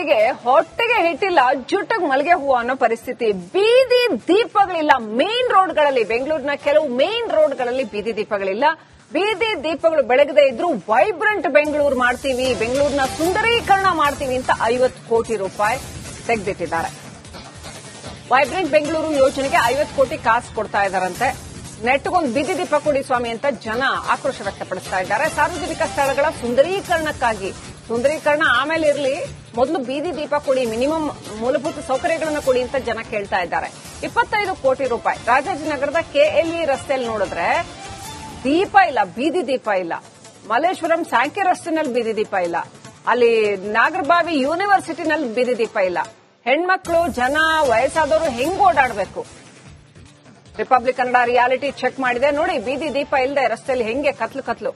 ಹೀಗೆ ಹೊಟ್ಟೆಗೆ ಹಿಟ್ಟಿಲ್ಲ ಜುಟ್ಟಿಗೆ ಮಲ್ಲಿಗೆ ಹೂವು ಅನ್ನೋ ಪರಿಸ್ಥಿತಿ. ಬೀದಿ ದೀಪಗಳಿಲ್ಲ ಮೇನ್ ರೋಡ್ಗಳಲ್ಲಿ. ಬೆಂಗಳೂರಿನ ಕೆಲವು ಮೇನ್ ರೋಡ್ಗಳಲ್ಲಿ ಬೀದಿ ದೀಪಗಳಿಲ್ಲ. ಬೀದಿ ದೀಪಗಳು ಬೆಳಗದೆ ಇದ್ರೂ ವೈಬ್ರೆಂಟ್ ಬೆಂಗಳೂರು ಮಾಡ್ತೀವಿ, ಬೆಂಗಳೂರಿನ ಸುಂದರೀಕರಣ ಮಾಡ್ತೀವಿ ಅಂತ 50 ಕೋಟಿ ರೂಪಾಯಿ ತೆಗೆದಿಟ್ಟಿದ್ದಾರೆ. ವೈಬ್ರೆಂಟ್ ಬೆಂಗಳೂರು ಯೋಜನೆಗೆ 50 ಕೋಟಿ ಕಾಸು ಕೊಡ್ತಾ ಇದ್ದಾರಂತೆ. ನೆಟ್ಗೊಂದು ಬೀದಿ ದೀಪ ಕೊಡಿ ಸ್ವಾಮಿ ಅಂತ ಜನ ಆಕ್ರೋಶ ವ್ಯಕ್ತಪಡಿಸ್ತಾ ಇದ್ದಾರೆ. ಸಾರ್ವಜನಿಕ ಸ್ಥಳಗಳ ಸುಂದರೀಕರಣಕ್ಕಾಗಿ, ಸುಂದರೀಕರಣ ಆಮೇಲೆ ಇರಲಿ, ಮೊದಲು ಬೀದಿ ದೀಪ ಕೊಡಿ, ಮಿನಿಮಮ್ ಮೂಲಭೂತ ಸೌಕರ್ಯಗಳನ್ನು ಕೊಡಿ ಅಂತ ಜನ ಕೇಳ್ತಾ ಇದ್ದಾರೆ. 25 ಕೋಟಿ ರೂಪಾಯಿ. ರಾಜಾಜಿನಗರದ ಕೆಎಲ್ಇ ರಸ್ತೆಯಲ್ಲಿ ನೋಡಿದ್ರೆ ದೀಪ ಇಲ್ಲ, ಬೀದಿ ದೀಪ ಇಲ್ಲ. ಮಲ್ಲೇಶ್ವರಂ ಸ್ಯಾಂಕಿ ರಸ್ತೆನಲ್ಲಿ ಬೀದಿ ದೀಪ ಇಲ್ಲ. ಅಲ್ಲಿ ನಾಗರಬಾವಿ ಯೂನಿವರ್ಸಿಟಿನಲ್ಲಿ ಬೀದಿ ದೀಪ ಇಲ್ಲ. ಹೆಣ್ಮಕ್ಳು, ಜನ, ವಯಸ್ಸಾದವರು ಹೆಂಗ್ ಓಡಾಡಬೇಕು? ರಿಪಬ್ಲಿಕ್ ಕನ್ನಡ ರಿಯಾಲಿಟಿ ಚೆಕ್ ಮಾಡಿದೆ ನೋಡಿ. ಬೀದಿ ದೀಪ ಇಲ್ಲದೆ ರಸ್ತೆಯಲ್ಲಿ ಹೆಂಗೆ ಕತ್ಲು.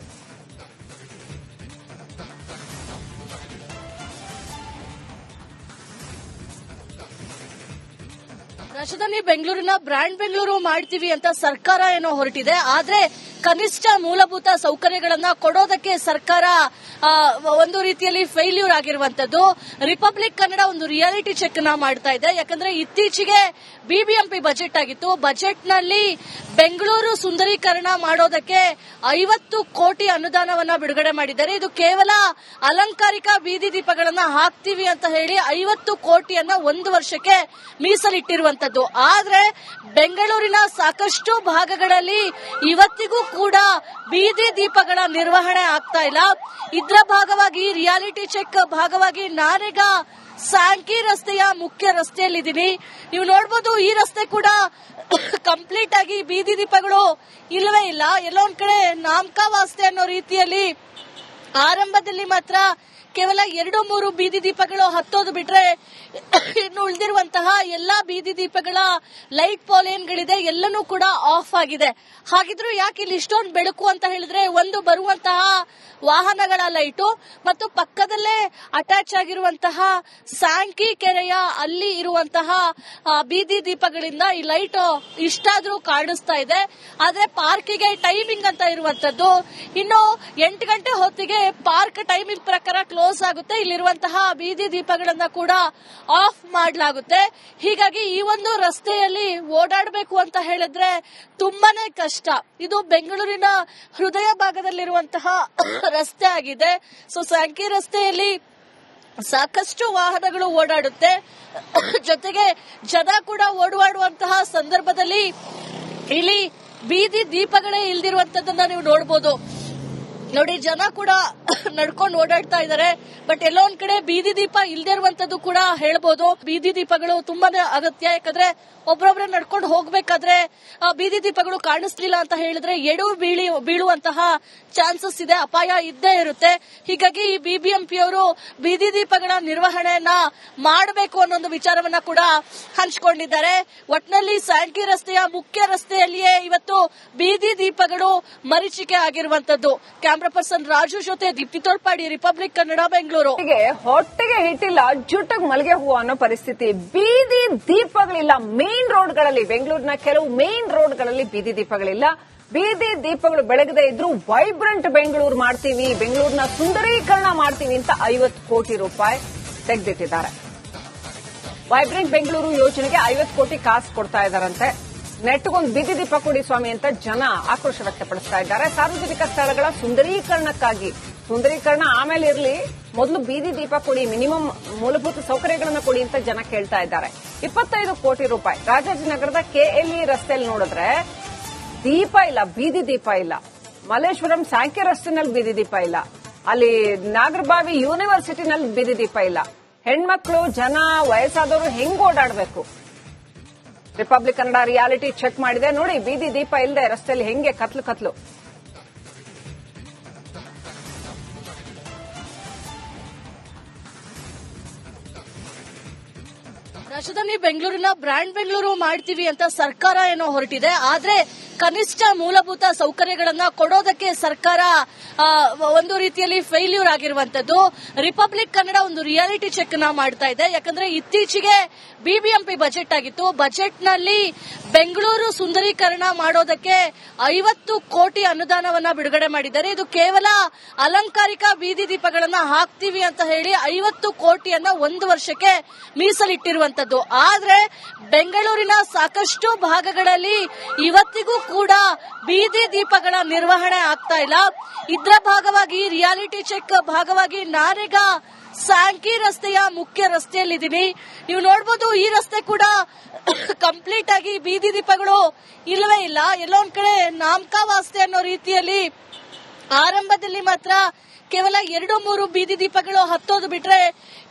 ರಾಜಧಾನಿ ಬೆಂಗಳೂರಿನ ಬ್ರ್ಯಾಂಡ್ ಬೆಂಗಳೂರು ಮಾಡ್ತೀವಿ ಅಂತ ಸರ್ಕಾರ ಏನೋ ಹೊರಟಿದೆ. ಆದ್ರೆ ಕನಿಷ್ಠ ಮೂಲಭೂತ ಸೌಕರ್ಯಗಳನ್ನ ಕೊಡೋದಕ್ಕೆ ಸರ್ಕಾರ ಒಂದು ರೀತಿಯಲ್ಲಿ ಫೇಲ್ಯೂರ್ ಆಗಿರುವಂತದ್ದು. ರಿಪಬ್ಲಿಕ್ ಕನ್ನಡ ಒಂದು ರಿಯಾಲಿಟಿ ಚೆಕ್ ನ ಮಾಡ್ತಾ ಇದೆ. ಯಾಕಂದ್ರೆ ಇತ್ತೀಚೆಗೆ ಬಿಬಿಎಂಪಿ ಬಜೆಟ್ ಆಗಿತ್ತು. ಬಜೆಟ್ ನಲ್ಲಿ ಬೆಂಗಳೂರು ಸುಂದರೀಕರಣ ಮಾಡೋದಕ್ಕೆ 50 ಕೋಟಿ ಅನುದಾನವನ್ನ ಬಿಡುಗಡೆ ಮಾಡಿದ್ದಾರೆ. ಇದು ಕೇವಲ ಅಲಂಕಾರಿಕ ಬೀದಿ ದೀಪಗಳನ್ನ ಹಾಕ್ತೀವಿ ಅಂತ ಹೇಳಿ 50 ಕೋಟಿಯನ್ನ ಒಂದು ವರ್ಷಕ್ಕೆ ಮೀಸಲಿಟ್ಟಿರುವಂತದ್ದು. ಆದ್ರೆ ಬೆಂಗಳೂರಿನ ಸಾಕಷ್ಟು ಭಾಗಗಳಲ್ಲಿ ಇವತ್ತಿಗೂ ಕೂಡ ಬೀದಿ ದೀಪಗಳ ನಿರ್ವಹಣೆ ಆಗ್ತಾ ಇಲ್ಲ. ಇದರ ಭಾಗವಾಗಿ ರಿಯಾಲಿಟಿ ಚೆಕ್ ಭಾಗವಾಗಿ ನಾನೀಗ ಸ್ಯಾಂಕಿ ರಸ್ತೆಯ ಮುಖ್ಯ ರಸ್ತೆಯಲ್ಲಿದ್ದೀನಿ. ನೀವು ನೋಡಬಹುದು, ಈ ರಸ್ತೆ ಕೂಡ ಕಂಪ್ಲೀಟ್ ಆಗಿ ಬೀದಿ ದೀಪಗಳು ಇಲ್ಲವೇ ಇಲ್ಲ. ಎಲ್ಲೋ ಒಂದ್ ಕಡೆ ನಾಮಕಾವಾಸ್ತೆ ಅನ್ನೋ ರೀತಿಯಲ್ಲಿ ಆರಂಭದಲ್ಲಿ ಮಾತ್ರ ಕೇವಲ 2-3 ಬೀದಿ ದೀಪಗಳು ಹತ್ತೋದು ಬಿಟ್ರೆ ಇನ್ನು ಉಳಿದಿರುವಂತಹ ಎಲ್ಲಾ ಬೀದಿ ದೀಪಗಳ ಲೈಟ್ ಪಾಲಿಯನ್ಗಳಿದೆ, ಎಲ್ಲನೂ ಕೂಡ ಆಫ್ ಆಗಿದೆ. ಹಾಗಿದ್ರು ಯಾಕೆ ಇಲ್ಲಿ ಇಷ್ಟೊಂದು ಬೆಳಕು ಅಂತ ಹೇಳಿದ್ರೆ, ಒಂದು ಬರುವಂತಹ ವಾಹನಗಳ ಲೈಟು ಮತ್ತು ಪಕ್ಕದಲ್ಲೇ ಅಟ್ಯಾಚ್ ಆಗಿರುವಂತಹ ಸ್ಯಾಂಕಿ ಕೆರೆಯ ಅಲ್ಲಿ ಇರುವಂತಹ ಬೀದಿ ದೀಪಗಳಿಂದ ಈ ಲೈಟ್ ಇಷ್ಟಾದ್ರೂ ಕಾಣಿಸ್ತಾ ಇದೆ. ಆದ್ರೆ ಪಾರ್ಕಿಗೆ ಟೈಮಿಂಗ್ ಅಂತ ಇರುವಂತದ್ದು. ಇನ್ನು 8 ಗಂಟೆ ಹೊತ್ತಿಗೆ ಪಾರ್ಕ್ ಟೈಮಿಂಗ್ ಪ್ರಕಾರ ಕ್ಲೋಸ್ ಆಗುತ್ತೆ. ಇಲ್ಲಿರುವಂತಹ ಬೀದಿ ದೀಪಗಳನ್ನ ಕೂಡ ಆಫ್ ಮಾಡಲಾಗುತ್ತೆ. ಹೀಗಾಗಿ ಈ ಒಂದು ರಸ್ತೆಯಲ್ಲಿ ಓಡಾಡಬೇಕು ಅಂತ ಹೇಳಿದ್ರೆ ತುಂಬಾನೇ ಕಷ್ಟ. ಇದು ಬೆಂಗಳೂರಿನ ಹೃದಯ ಭಾಗದಲ್ಲಿರುವಂತಹ ರಸ್ತೆ ಆಗಿದೆ. ಸೊ ಸ್ಯಾಂಕಿ ರಸ್ತೆಯಲ್ಲಿ ಸಾಕಷ್ಟು ವಾಹನಗಳು ಓಡಾಡುತ್ತೆ. ಜೊತೆಗೆ ಜನ ಕೂಡ ಓಡಾಡುವಂತಹ ಸಂದರ್ಭದಲ್ಲಿ ಇಲ್ಲಿ ಬೀದಿ ದೀಪಗಳೇ ಇಲ್ದಿರುವಂತದನ್ನ ನೀವು ನೋಡಬಹುದು. ನೋಡಿ, ಜನ ಕೂಡ ನಡ್ಕೊಂಡು ಓಡಾಡ್ತಾ ಇದ್ದಾರೆ. ಬಟ್ ಎಲ್ಲೋ ಒಂದ್ ಕಡೆ ಬೀದಿ ದೀಪ ಇಲ್ದೇ ಇರುವಂತದ್ದು ಕೂಡ ಹೇಳ್ಬೋದು. ಬೀದಿ ದೀಪಗಳು ತುಂಬಾನೇ ಅಗತ್ಯ. ಯಾಕಂದ್ರೆ ಒಬ್ಬೊಬ್ರೆ ನಡ್ಕೊಂಡು ಹೋಗ್ಬೇಕಾದ್ರೆ ಬೀದಿ ದೀಪಗಳು ಕಾಣಿಸ್ಲಿಲ್ಲ ಅಂತ ಹೇಳಿದ್ರೆ ಬೀಳುವಂತಹ ಚಾನ್ಸಸ್ ಇದೆ, ಅಪಾಯ ಇದ್ದೇ ಇರುತ್ತೆ. ಹೀಗಾಗಿ ಈ ಬಿಬಿಎಂಪಿಯವರು ಬೀದಿ ದೀಪಗಳ ನಿರ್ವಹಣೆಯನ್ನ ಮಾಡಬೇಕು ಅನ್ನೋ ವಿಚಾರವನ್ನ ಕೂಡ ಹಂಚಿಕೊಂಡಿದ್ದಾರೆ. ಒಟ್ನಲ್ಲಿ ಸ್ಯಾಂಕಿ ರಸ್ತೆಯ ಮುಖ್ಯ ರಸ್ತೆಯಲ್ಲಿಯೇ ಇವತ್ತು ಬೀದಿ ದೀಪಗಳು ಮರೀಚಿಕೆ ಆಗಿರುವಂತದ್ದು. ಕ್ಯಾಮ್ರಾ ಪರ್ಸನ್ ರಾಜು ಜೊತೆ ದೀಪ್ತಿ ತೋಳ್ಪಾಡಿ, ರಿಪಬ್ಲಿಕ್ ಕನ್ನಡ, ಬೆಂಗಳೂರು. ಹೊಟ್ಟೆಗೆ ಹಿಟ್ಟಿಲ್ಲ ಜುಟ್ಟಿಗೆ ಮಲ್ಲಿಗೆ ಹೂವು ಅನ್ನೋ ಪರಿಸ್ಥಿತಿ. ಬೀದಿ ದೀಪಗಳಿಲ್ಲ ಮೇನ್ ರೋಡ್ಗಳಲ್ಲಿ. ಬೆಂಗಳೂರಿನ ಕೆಲವು ಮೇನ್ ರೋಡ್ಗಳಲ್ಲಿ ಬೀದಿ ದೀಪಗಳಿಲ್ಲ. ಬೀದಿ ದೀಪಗಳು ಬೆಳಗದೆ ಇದ್ರೂ ವೈಬ್ರೆಂಟ್ ಬೆಂಗಳೂರು ಮಾಡ್ತೀವಿ, ಬೆಂಗಳೂರಿನ ಸುಂದರೀಕರಣ ಮಾಡ್ತೀವಿ ಅಂತ 50 ಕೋಟಿ ರೂಪಾಯಿ ತೆಗೆದಿಟ್ಟಿದ್ದಾರೆ. ವೈಬ್ರೆಂಟ್ ಬೆಂಗಳೂರು ಯೋಜನೆಗೆ 50 ಕೋಟಿ ಕಾಸು ಕೊಡ್ತಾ ಇದ್ದಾರಂತೆ. ನೆಟ್ಗೊಂದು ಬೀದಿ ದೀಪ ಕೊಡಿ ಸ್ವಾಮಿ ಅಂತ ಜನ ಆಕ್ರೋಶ ವ್ಯಕ್ತಪಡಿಸ್ತಾ ಇದ್ದಾರೆ. ಸಾರ್ವಜನಿಕ ಸ್ಥಳಗಳ ಸುಂದರೀಕರಣಕ್ಕಾಗಿ, ಸುಂದರೀಕರಣ ಆಮೇಲೆ ಇರಲಿ, ಮೊದಲು ಬೀದಿ ದೀಪ ಕೊಡಿ, ಮಿನಿಮಮ್ ಮೂಲಭೂತ ಸೌಕರ್ಯಗಳನ್ನು ಕೊಡಿ ಅಂತ ಜನ ಕೇಳ್ತಾ ಇದ್ದಾರೆ. 25 ಕೋಟಿ ರೂಪಾಯಿ. ರಾಜಾಜಿನಗರದ ಕೆಎಲ್ಇ ರಸ್ತೆಯಲ್ಲಿ ನೋಡಿದ್ರೆ ದೀಪ ಇಲ್ಲ, ಬೀದಿ ದೀಪ ಇಲ್ಲ. ಮಲ್ಲೇಶ್ವರಂ ಸ್ಯಾಂಕಿ ರಸ್ತೆನಲ್ಲಿ ಬೀದಿ ದೀಪ ಇಲ್ಲ. ಅಲ್ಲಿ ನಾಗರಬಾವಿ ಯೂನಿವರ್ಸಿಟಿನಲ್ಲಿ ಬೀದಿ ದೀಪ ಇಲ್ಲ. ಹೆಣ್ಮಕ್ಳು, ಜನ, ವಯಸ್ಸಾದವರು ಹೆಂಗ್ ಓಡಾಡಬೇಕು? ರಿಪಬ್ಲಿಕ್ ಕನ್ನಡ ರಿಯಾಲಿಟಿ ಚೆಕ್ ಮಾಡಿದೆ ನೋಡಿ. ಬೀದಿ ದೀಪ ಇಲ್ಲದೆ ರಸ್ತೆಯಲ್ಲಿ ಹೆಂಗೆ ಕತ್ಲು. ರಾಜಧಾನಿ ಬೆಂಗಳೂರಿನ ಬ್ರ್ಯಾಂಡ್ ಬೆಂಗಳೂರು ಮಾಡ್ತೀವಿ ಅಂತ ಸರ್ಕಾರ ಏನೋ ಹೊರಟಿದೆ. ಆದ್ರೆ ಕನಿಷ್ಠ ಮೂಲಭೂತ ಸೌಕರ್ಯಗಳನ್ನ ಕೊಡೋದಕ್ಕೆ ಸರ್ಕಾರ ಒಂದು ರೀತಿಯಲ್ಲಿ ಫೇಲ್ಯೂರ್ ಆಗಿರುವಂತದ್ದು. ರಿಪಬ್ಲಿಕ್ ಕನ್ನಡ ಒಂದು ರಿಯಾಲಿಟಿ ಚೆಕ್ ನ ಮಾಡ್ತಾ ಇದೆ. ಯಾಕಂದ್ರೆ ಇತ್ತೀಚೆಗೆ ಬಿಬಿಎಂಪಿ ಬಜೆಟ್ ಆಗಿತ್ತು. ಬಜೆಟ್ ನಲ್ಲಿ ಬೆಂಗಳೂರು ಸುಂದರೀಕರಣ ಮಾಡೋದಕ್ಕೆ 50 ಕೋಟಿ ಅನುದಾನವನ್ನ ಬಿಡುಗಡೆ ಮಾಡಿದ್ದಾರೆ. ಇದು ಕೇವಲ ಅಲಂಕಾರಿಕ ಬೀದಿ ದೀಪಗಳನ್ನ ಹಾಕ್ತೀವಿ ಅಂತ ಹೇಳಿ 50 ಕೋಟಿಯನ್ನ ಒಂದು ವರ್ಷಕ್ಕೆ ಮೀಸಲಿಟ್ಟಿರುವಂತದ್ದು. ಆದ್ರೆ ಬೆಂಗಳೂರಿನ ಸಾಕಷ್ಟು ಭಾಗಗಳಲ್ಲಿ ಇವತ್ತಿಗೂ ಕೂಡ ಬೀದಿ ದೀಪಗಳ ನಿರ್ವಹಣೆ ಆಗ್ತಾ ಇಲ್ಲ. ಇದರ ಭಾಗವಾಗಿ ರಿಯಾಲಿಟಿ ಚೆಕ್ ಭಾಗವಾಗಿ ನಾನೀಗ ಸ್ಯಾಂಕಿ ರಸ್ತೆಯ ಮುಖ್ಯ ರಸ್ತೆಯಲ್ಲಿದ್ದೀನಿ. ನೀವು ನೋಡಬಹುದು, ಈ ರಸ್ತೆ ಕೂಡ ಕಂಪ್ಲೀಟ್ ಆಗಿ ಬೀದಿ ದೀಪಗಳು ಇಲ್ಲವೇ ಇಲ್ಲ. ಎಲ್ಲೊಂದ್ ಕಡೆ ನಾಮಕಾವಾಸ್ತೆ ಅನ್ನೋ ರೀತಿಯಲ್ಲಿ ಆರಂಭದಲ್ಲಿ ಮಾತ್ರ ಕೇವಲ 2-3 ಬೀದಿ ದೀಪಗಳು ಹತ್ತೋದು ಬಿಟ್ರೆ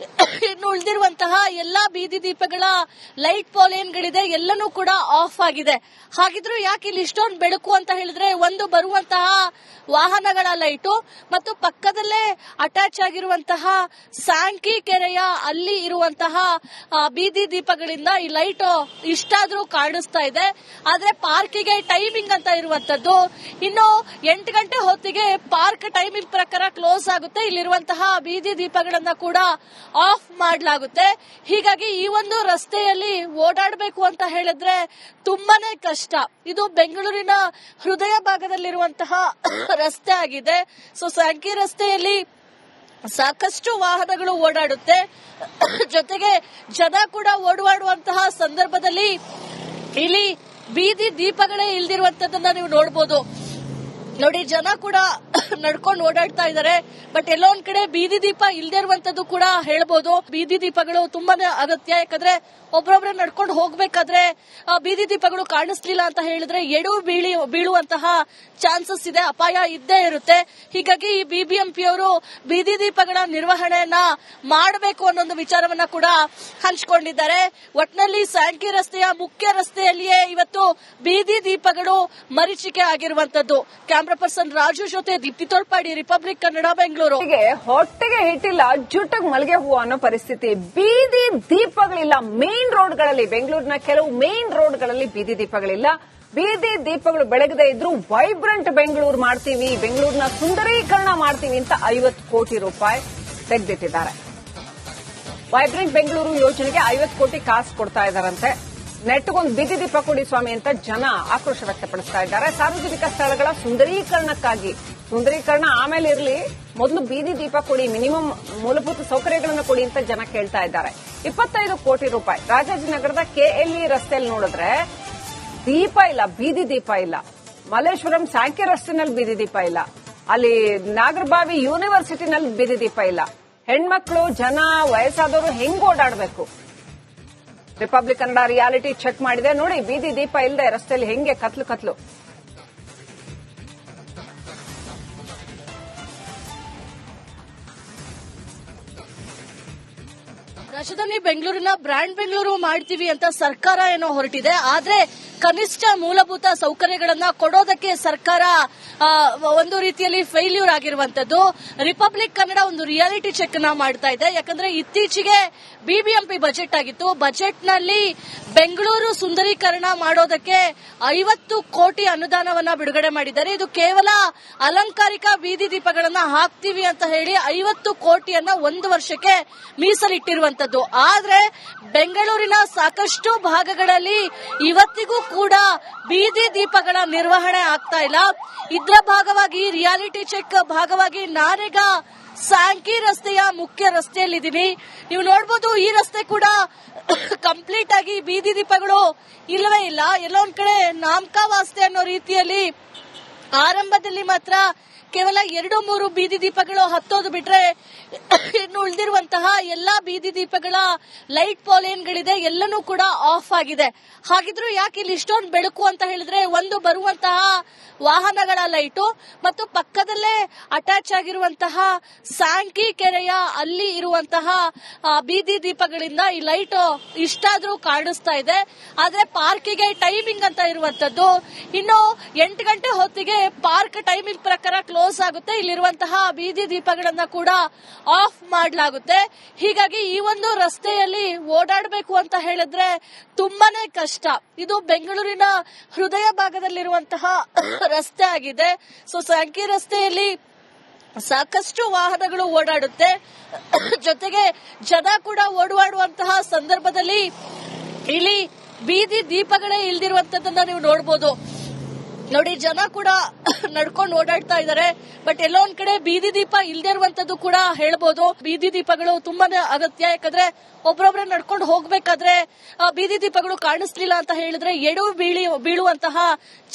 ಇನ್ನು ಉಳಿದಿರುವಂತಹ ಎಲ್ಲಾ ಬೀದಿ ದೀಪಗಳ ಲೈಟ್ ಪೋಲೇನ್ಗಳಿದೆ, ಎಲ್ಲನೂ ಕೂಡ ಆಫ್ ಆಗಿದೆ. ಹಾಗಿದ್ರು ಯಾಕೆ ಇಲ್ಲಿ ಇಷ್ಟೊಂದು ಬೆಳಕು ಅಂತ ಹೇಳಿದ್ರೆ, ಒಂದು ಬರುವಂತಹ ವಾಹನಗಳ ಲೈಟು ಮತ್ತು ಪಕ್ಕದಲ್ಲೇ ಅಟ್ಯಾಚ್ ಆಗಿರುವಂತಹ ಸ್ಯಾಂಕಿ ಕೆರೆಯ ಅಲ್ಲಿ ಇರುವಂತಹ ಬೀದಿ ದೀಪಗಳಿಂದ ಈ ಲೈಟ್ ಇಷ್ಟಾದ್ರೂ ಕಾಣಿಸ್ತಾ ಇದೆ. ಆದ್ರೆ ಪಾರ್ಕಿಗೆ ಟೈಮಿಂಗ್ ಅಂತ ಇರುವಂತದ್ದು. ಇನ್ನು 8 ಗಂಟೆ ಹೊತ್ತಿಗೆ ಪಾರ್ಕ್ ಟೈಮಿಂಗ್ ಪ್ರಕಾರ ಕ್ಲೋಸ್ ಆಗುತ್ತೆ. ಇಲ್ಲಿರುವಂತಹ ಬೀದಿ ದೀಪಗಳನ್ನ ಕೂಡ ಆಫ್ ಮಾಡಲಾಗುತ್ತೆ. ಹೀಗಾಗಿ ಈ ಒಂದು ರಸ್ತೆಯಲ್ಲಿ ಓಡಾಡಬೇಕು ಅಂತ ಹೇಳಿದ್ರೆ ತುಂಬಾನೇ ಕಷ್ಟ. ಇದು ಬೆಂಗಳೂರಿನ ಹೃದಯ ಭಾಗದಲ್ಲಿರುವಂತಹ ರಸ್ತೆ ಆಗಿದೆ. ಸೊ ಸ್ಯಾಂಕಿ ರಸ್ತೆಯಲ್ಲಿ ಸಾಕಷ್ಟು ವಾಹನಗಳು ಓಡಾಡುತ್ತೆ. ಜೊತೆಗೆ ಜನ ಕೂಡ ಓಡಾಡುವಂತಹ ಸಂದರ್ಭದಲ್ಲಿ ಇಲ್ಲಿ ಬೀದಿ ದೀಪಗಳೇ ಇಲ್ದಿರುವಂತದನ್ನ ನೀವು ನೋಡಬಹುದು. ನೋಡಿ, ಜನ ಕೂಡ ನಡ್ಕೊಂಡು ಓಡಾಡ್ತಾ ಇದ್ದಾರೆ. ಬಟ್ ಎಲ್ಲೋ ಒಂದ್ ಕಡೆ ಬೀದಿ ದೀಪ ಇಲ್ದೇ ಇರುವಂತದ್ದು ಕೂಡ ಹೇಳ್ಬೋದು. ಬೀದಿ ದೀಪಗಳು ತುಂಬಾನೇ ಅಗತ್ಯ. ಯಾಕಂದ್ರೆ ಒಬ್ಬೊಬ್ರೆ ನಡ್ಕೊಂಡು ಹೋಗ್ಬೇಕಾದ್ರೆ ಬೀದಿ ದೀಪಗಳು ಕಾಣಿಸ್ಲಿಲ್ಲ ಅಂತ ಹೇಳಿದ್ರೆ ಎಡು ಬೀಳುವಂತಹ ಚಾನ್ಸಸ್ ಇದೆ, ಅಪಾಯ ಇದ್ದೇ ಇರುತ್ತೆ. ಹೀಗಾಗಿ ಈ ಬಿಬಿಎಂಪಿ ಅವರು ಬೀದಿ ದೀಪಗಳ ನಿರ್ವಹಣೆಯನ್ನ ಮಾಡಬೇಕು ಅನ್ನೋ ಒಂದು ವಿಚಾರವನ್ನ ಕೂಡ ಹಂಚಿಕೊಂಡಿದ್ದಾರೆ. ಒಟ್ನಲ್ಲಿ ಸ್ಯಾಂಕಿ ರಸ್ತೆಯ ಮುಖ್ಯ ರಸ್ತೆಯಲ್ಲಿಯೇ ಇವತ್ತು ಬೀದಿ ದೀಪಗಳು ಮರೀಚಿಕೆ ಆಗಿರುವಂತದ್ದು. ಕ್ಯಾಮ್ರಾ ಪರ್ಸನ್ ರಾಜು ಜೊತೆ ದೀಪ್ತಿ ತೋಳ್ಪಾಡಿ, ರಿಪಬ್ಲಿಕ್ ಕನ್ನಡ, ಬೆಂಗಳೂರು. ಹೊಟ್ಟೆಗೆ ಹಿಟ್ಟಿಲ್ಲ, ಜುಟ್ಟಿಗೆ ಮಲ್ಲಿಗೆ ಹೂವು ಅನ್ನೋ ಪರಿಸ್ಥಿತಿ. ಬೀದಿ ದೀಪಗಳಿಲ್ಲ ಮೇನ್ ರೋಡ್ಗಳಲ್ಲಿ. ಬೆಂಗಳೂರಿನ ಕೆಲವು ಮೇನ್ ರೋಡ್ಗಳಲ್ಲಿ ಬೀದಿ ದೀಪಗಳಿಲ್ಲ. ಬೀದಿ ದೀಪಗಳು ಬೆಳಗದೆ ಇದ್ರೂ ವೈಬ್ರೆಂಟ್ ಬೆಂಗಳೂರು ಮಾಡ್ತೀವಿ, ಬೆಂಗಳೂರಿನ ಸುಂದರೀಕರಣ ಮಾಡ್ತೀವಿ ಅಂತ 50 ಕೋಟಿ ರೂಪಾಯಿ ತೆಗೆದಿಟ್ಟಿದ್ದಾರೆ. ವೈಬ್ರೆಂಟ್ ಬೆಂಗಳೂರು ಯೋಜನೆಗೆ 50 ಕೋಟಿ ಕಾಸು ಕೊಡ್ತಾ ಇದ್ದಾರಂತೆ. ನೆಟ್ಗೊಂದು ಬೀದಿ ದೀಪ ಕೊಡಿ ಸ್ವಾಮಿ ಅಂತ ಜನ ಆಕ್ರೋಶ ವ್ಯಕ್ತಪಡಿಸ್ತಾ ಇದ್ದಾರೆ. ಸಾರ್ವಜನಿಕ ಸ್ಥಳಗಳ ಸುಂದರೀಕರಣಕ್ಕಾಗಿ, ಸುಂದರೀಕರಣ ಆಮೇಲೆ ಇರಲಿ, ಮೊದಲು ಬೀದಿ ದೀಪ ಕೊಡಿ, ಮಿನಿಮಮ್ ಮೂಲಭೂತ ಸೌಕರ್ಯಗಳನ್ನು ಕೊಡಿ ಅಂತ ಜನ ಕೇಳ್ತಾ ಇದ್ದಾರೆ. 25 ಕೋಟಿ ರೂಪಾಯಿ. ರಾಜಾಜಿನಗರದ ಕೆಎಲ್ಇ ರಸ್ತೆಯಲ್ಲಿ ನೋಡಿದ್ರೆ ದೀಪ ಇಲ್ಲ, ಬೀದಿ ದೀಪ ಇಲ್ಲ. ಮಲ್ಲೇಶ್ವರಂ ಸ್ಯಾಂಕಿ ರಸ್ತೆನಲ್ಲಿ ಬೀದಿ ದೀಪ ಇಲ್ಲ. ಅಲ್ಲಿ ನಾಗರಬಾವಿ ಯೂನಿವರ್ಸಿಟಿನಲ್ಲಿ ಬೀದಿ ದೀಪ ಇಲ್ಲ. ಹೆಣ್ಮಕ್ಳು, ಜನ, ವಯಸ್ಸಾದವರು ಹೆಂಗ್ ಓಡಾಡಬೇಕು? ರಿಪಬ್ಲಿಕ್ ಕನ್ನಡ ರಿಯಾಲಿಟಿ ಚೆಕ್ ಮಾಡಿದೆ. ನೋಡಿ, ಬೀದಿ ದೀಪ ಇಲ್ಲದೆ ರಸ್ತೆಯಲ್ಲಿ ಹೆಂಗೆ ಕತ್ಲು. ರಾಜಧಾನಿ ಬೆಂಗಳೂರಿನ ಬ್ರ್ಯಾಂಡ್ ಬೆಂಗಳೂರು ಮಾಡ್ತೀವಿ ಅಂತ ಸರ್ಕಾರ ಏನೋ ಹೊರಟಿದೆ. ಆದ್ರೆ ಕನಿಷ್ಠ ಮೂಲಭೂತ ಸೌಕರ್ಯಗಳನ್ನ ಕೊಡೋದಕ್ಕೆ ಸರ್ಕಾರ ಒಂದು ರೀತಿಯಲ್ಲಿ ಫೇಲ್ಯೂರ್ ಆಗಿರುವಂತದ್ದು. ರಿಪಬ್ಲಿಕ್ ಕನ್ನಡ ಒಂದು ರಿಯಾಲಿಟಿ ಚೆಕ್ ನ ಮಾಡ್ತಾ ಇದೆ. ಯಾಕಂದ್ರೆ ಇತ್ತೀಚೆಗೆ ಬಿಬಿಎಂಪಿ ಬಜೆಟ್ ಆಗಿತ್ತು. ಬಜೆಟ್ ನಲ್ಲಿ ಬೆಂಗಳೂರು ಸುಂದರೀಕರಣ ಮಾಡೋದಕ್ಕೆ 50 ಕೋಟಿ ಅನುದಾನವನ್ನ ಬಿಡುಗಡೆ ಮಾಡಿದ್ದಾರೆ. ಇದು ಕೇವಲ ಅಲಂಕಾರಿಕ ಬೀದಿ ದೀಪಗಳನ್ನ ಹಾಕ್ತೀವಿ ಅಂತ ಹೇಳಿ 50 ಕೋಟಿಯನ್ನ ಒಂದು ವರ್ಷಕ್ಕೆ ಮೀಸಲಿಟ್ಟಿರುವಂತದ್ದು. ಆದ್ರೆ ಬೆಂಗಳೂರಿನ ಸಾಕಷ್ಟು ಭಾಗಗಳಲ್ಲಿ ಇವತ್ತಿಗೂ ಕೂಡ ಬೀದಿ ದೀಪಗಳ ನಿರ್ವಹಣೆ ಆಗ್ತಾ ಇಲ್ಲ. ಇದರ ಭಾಗವಾಗಿ ರಿಯಾಲಿಟಿ ಚೆಕ್ ಭಾಗವಾಗಿ ನಾನೀಗ ಸ್ಯಾಂಕಿ ರಸ್ತೆಯ ಮುಖ್ಯ ರಸ್ತೆಯಲ್ಲಿದ್ದೀನಿ. ನೀವು ನೋಡಬಹುದು, ಈ ರಸ್ತೆ ಕೂಡ ಕಂಪ್ಲೀಟ್ ಆಗಿ ಬೀದಿ ದೀಪಗಳು ಇಲ್ಲವೇ ಇಲ್ಲ. ಎಲ್ಲೊಂದ್ ಕಡೆ ನಾಮಕಾವಾಸ್ತೆ ಅನ್ನೋ ರೀತಿಯಲ್ಲಿ ಆರಂಭದಲ್ಲಿ ಮಾತ್ರ ಕೇವಲ 2-3 ಬೀದಿ ದೀಪಗಳು ಹತ್ತೋದು ಬಿಟ್ರೆ ಇನ್ನು ಉಳಿದಿರುವಂತಹ ಎಲ್ಲಾ ಬೀದಿ ದೀಪಗಳ ಲೈಟ್ ಪೋಲೇನ್ಗಳಿದೆ, ಎಲ್ಲನೂ ಕೂಡ ಆಫ್ ಆಗಿದೆ. ಹಾಗಿದ್ರು ಯಾಕೆ ಇಲ್ಲಿ ಇಷ್ಟೊಂದು ಬೆಳಕು ಅಂತ ಹೇಳಿದ್ರೆ, ಒಂದು ಬರುವಂತಹ ವಾಹನಗಳ ಲೈಟು ಮತ್ತು ಪಕ್ಕದಲ್ಲೇ ಅಟ್ಯಾಚ್ ಆಗಿರುವಂತಹ ಸ್ಯಾಂಕಿ ಕೆರೆಯ ಅಲ್ಲಿ ಇರುವಂತಹ ಬೀದಿ ದೀಪಗಳಿಂದ ಈ ಲೈಟ್ ಇಷ್ಟಾದ್ರೂ ಕಾಣಿಸ್ತಾ ಇದೆ. ಆದ್ರೆ ಪಾರ್ಕಿಗೆ ಟೈಮಿಂಗ್ ಅಂತ ಇರುವಂತದ್ದು. ಇನ್ನು 8 ಗಂಟೆ ಹೊತ್ತಿಗೆ ಪಾರ್ಕ್ ಟೈಮಿಂಗ್ ಪ್ರಕಾರ ಕ್ಲೋಸ್ ಆಗುತ್ತೆ. ಇಲ್ಲಿರುವಂತಹ ಬೀದಿ ದೀಪಗಳನ್ನ ಕೂಡ ಆಫ್ ಮಾಡಲಾಗುತ್ತೆ. ಹೀಗಾಗಿ ಈ ಒಂದು ರಸ್ತೆಯಲ್ಲಿ ಓಡಾಡಬೇಕು ಅಂತ ಹೇಳಿದ್ರೆ ತುಂಬಾನೇ ಕಷ್ಟ. ಇದು ಬೆಂಗಳೂರಿನ ಹೃದಯ ಭಾಗದಲ್ಲಿರುವಂತಹ ರಸ್ತೆ ಆಗಿದೆ. ಸೊ ಸ್ಯಾಂಕಿ ರಸ್ತೆಯಲ್ಲಿ ಸಾಕಷ್ಟು ವಾಹನಗಳು ಓಡಾಡುತ್ತೆ. ಜೊತೆಗೆ ಜನ ಕೂಡ ಓಡಾಡುವಂತಹ ಸಂದರ್ಭದಲ್ಲಿ ಇಲ್ಲಿ ಬೀದಿ ದೀಪಗಳೇ ಇಲ್ದಿರುವಂತದನ್ನ ನೀವು ನೋಡಬಹುದು. ನೋಡಿ, ಜನ ಕೂಡ ನಡ್ಕೊಂಡು ಓಡಾಡ್ತಾ ಇದ್ದಾರೆ. ಬಟ್ ಎಲ್ಲೋ ಒಂದ್ ಕಡೆ ಬೀದಿ ದೀಪ ಇಲ್ದೇ ಇರುವಂತದ್ದು ಕೂಡ ಹೇಳ್ಬೋದು. ಬೀದಿ ದೀಪಗಳು ತುಂಬಾನೇ ಅಗತ್ಯ. ಯಾಕಂದ್ರೆ ಒಬ್ಬರೊಬ್ರೆ ನಡ್ಕೊಂಡು ಹೋಗ್ಬೇಕಾದ್ರೆ ಬೀದಿ ದೀಪಗಳು ಕಾಣಿಸ್ಲಿಲ್ಲ ಅಂತ ಹೇಳಿದ್ರೆ ಎಡವು ಬೀಳುವಂತಹ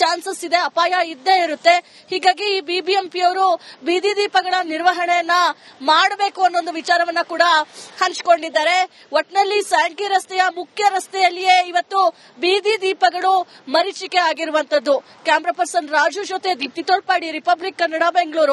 ಚಾನ್ಸಸ್ ಇದೆ, ಅಪಾಯ ಇದ್ದೇ ಇರುತ್ತೆ. ಹೀಗಾಗಿ ಈ ಬಿಬಿಎಂಪಿ ಅವರು ಬೀದಿ ದೀಪಗಳ ನಿರ್ವಹಣೆಯನ್ನ ಮಾಡಬೇಕು ಅನ್ನೋ ಒಂದು ವಿಚಾರವನ್ನ ಕೂಡ ಹಂಚಿಕೊಂಡಿದ್ದಾರೆ. ಒಟ್ನಲ್ಲಿ ಸ್ಯಾಂಕಿ ರಸ್ತೆಯ ಮುಖ್ಯ ರಸ್ತೆಯಲ್ಲಿಯೇ ಇವತ್ತು ಬೀದಿ ದೀಪಗಳು ಮರೀಚಿಕೆ ಆಗಿರುವಂತದ್ದು. ಕ್ಯಾಮ್ರಾ ಪರ್ಸನ್ ರಾಜು ಜೊತೆ ದೀಪ್ತಿ ತೋಳ್ಪಾಡಿ, ರಿಪಬ್ಲಿಕ್ ಕನ್ನಡ, ಬೆಂಗಳೂರು.